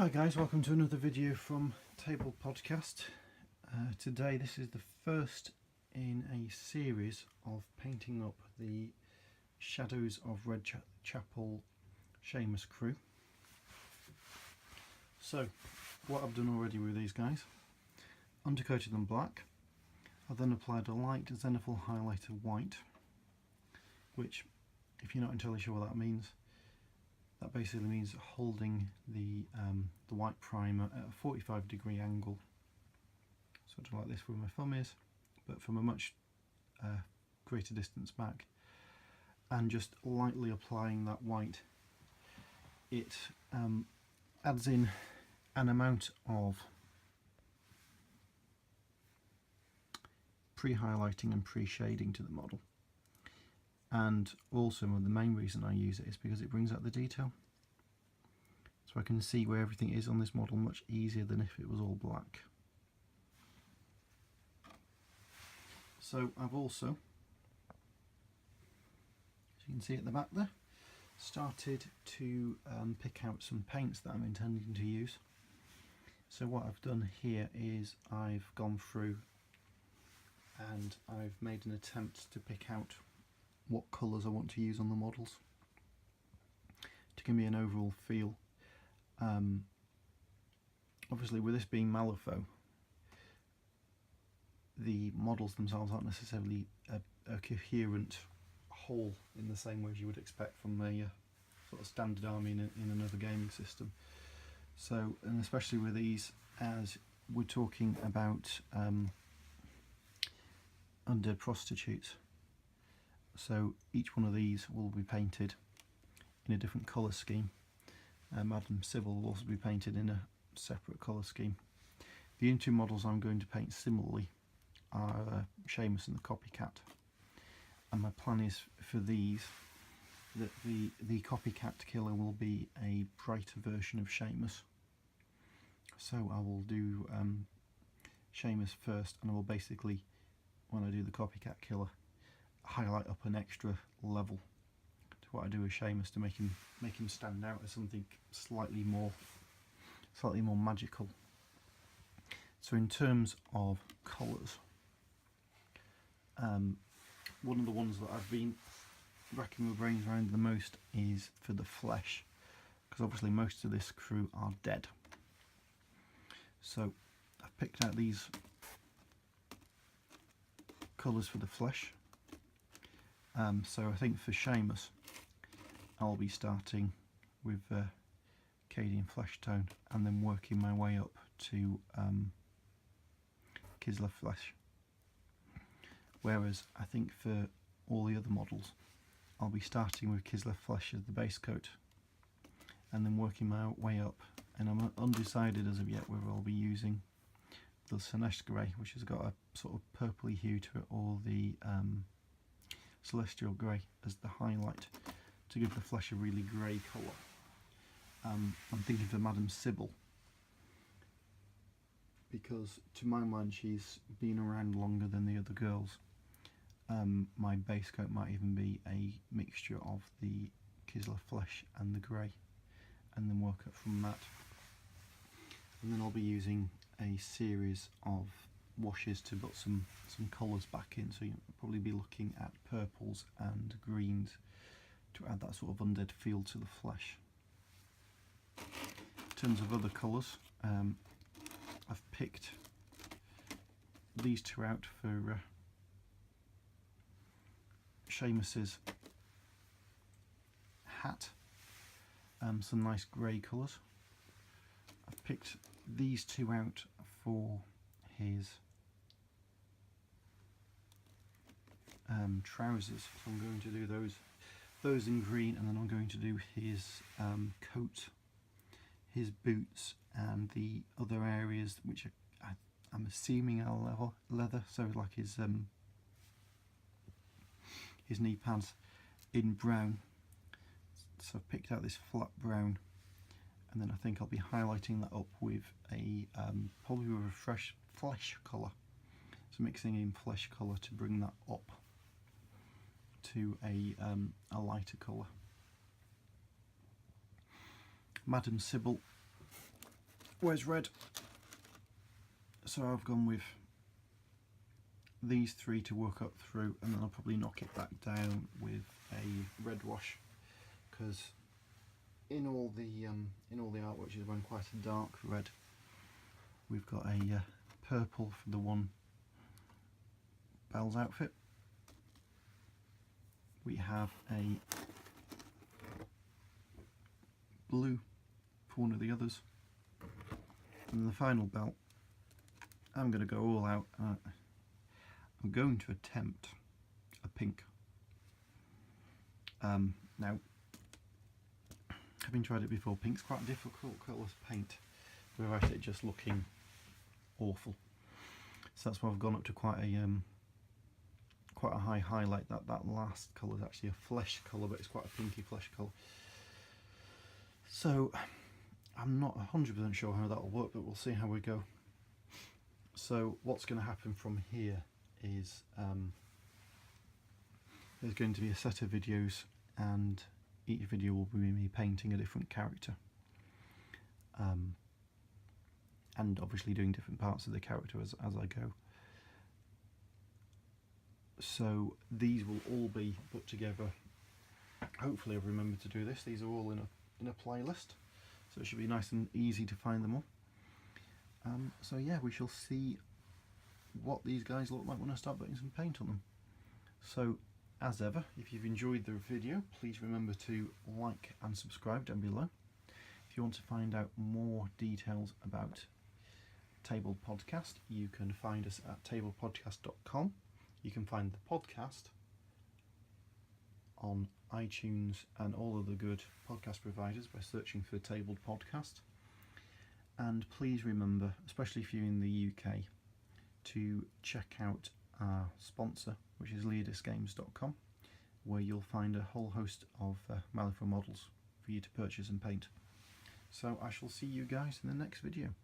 Hi guys, welcome to another video from Table Podcast. Today this is the first in a series of painting up the Shadows of Redchapel Seamus crew. So what I've done already with these guys, undercoated them black. I then applied a light zenithal highlighter white, which, if you're not entirely sure what that means, that basically means holding the white primer at a 45-degree angle, sort of like this where my thumb is, but from a much greater distance back, and just lightly applying that white. It adds in an amount of pre-highlighting and pre-shading to the model. And also the main reason I use it is because it brings out the detail. So I can see where everything is on this model much easier than if it was all black. So I've also, as you can see at the back there, started to pick out some paints that I'm intending to use. So what I've done here is I've gone through and I've made an attempt to pick out what colours I want to use on the models to give me an overall feel. Obviously with this being Malifaux, the models themselves aren't necessarily a coherent whole in the same way as you would expect from a sort of standard army in another gaming system. So, and especially with these, as we're talking about undead prostitutes, so each one of these will be painted in a different colour scheme. Madam Sybil will also be painted in a separate colour scheme. The only two models I'm going to paint similarly are Seamus and the Copycat. And my plan is for these that the Copycat killer will be a brighter version of Seamus. So I will do Seamus first, and I will basically, when I do the Copycat killer, highlight up an extra level to what I do with Seamus to make him stand out as something slightly more magical. So in terms of colours, one of the ones that I've been racking my brains around the most is for the flesh, because obviously most of this crew are dead. So I've picked out these colours for the flesh. So I think for Seamus I'll be starting with Cadian flesh tone and then working my way up to Kislev flesh. Whereas I think for all the other models I'll be starting with Kislev flesh as the base coat and then working my way up, and I'm undecided as of yet whether I'll be using the Sinesh grey, which has got a sort of purpley hue to it, or the Celestial grey as the highlight to give the flesh a really grey colour. I'm thinking for Madam Sybil, because to my mind she's been around longer than the other girls. My base coat might even be a mixture of the Kislev flesh and the grey, and then work up from that. And then I'll be using a series of washes to put some colours back in, so you'll probably be looking at purples and greens to add that sort of undead feel to the flesh. In terms of other colours, I've picked these two out for Seamus's hat, some nice grey colours. I've picked these two out for his trousers, so I'm going to do those in green, and then I'm going to do his coat, his boots, and the other areas which I'm assuming are leather, so like his knee pads in brown. So I've picked out this flat brown, and then I think I'll be highlighting that up with a probably with a fresh flesh colour, so mixing in flesh colour to bring that up to a lighter colour. Madam Sybil Where's red? So I've gone with these three to work up through, and then I'll probably knock it back down with a red wash, because in all the artwork she's wearing quite a dark red. We've got a purple for the one Belle's outfit. We have a blue for one of the others, and the final belt I'm going to go all out. I'm going to attempt a pink. Now, having tried it before, pink's quite a difficult colour to paint without it just looking awful. So that's why I've gone up to quite a high highlight. That last colour is actually a flesh colour, but it's quite a pinky flesh colour. So I'm not 100% sure how that'll work, but we'll see how we go. So what's going to happen from here is there's going to be a set of videos, and each video will be me painting a different character, and obviously doing different parts of the character as I go. So these will all be put together. Hopefully I've remembered to do this. These are all in a playlist, so it should be nice and easy to find them all. So yeah, we shall see what these guys look like when I start putting some paint on them. So as ever, if you've enjoyed the video, please remember to like and subscribe down below. If you want to find out more details about Tabled Podcast, you can find us at tablepodcast.com. You can find the podcast on iTunes and all of the good podcast providers by searching for Tabled Podcast. And please remember, especially if you're in the UK, to check out our sponsor, which is leadisgames.com, where you'll find a whole host of Malifaux models for you to purchase and paint. So I shall see you guys in the next video.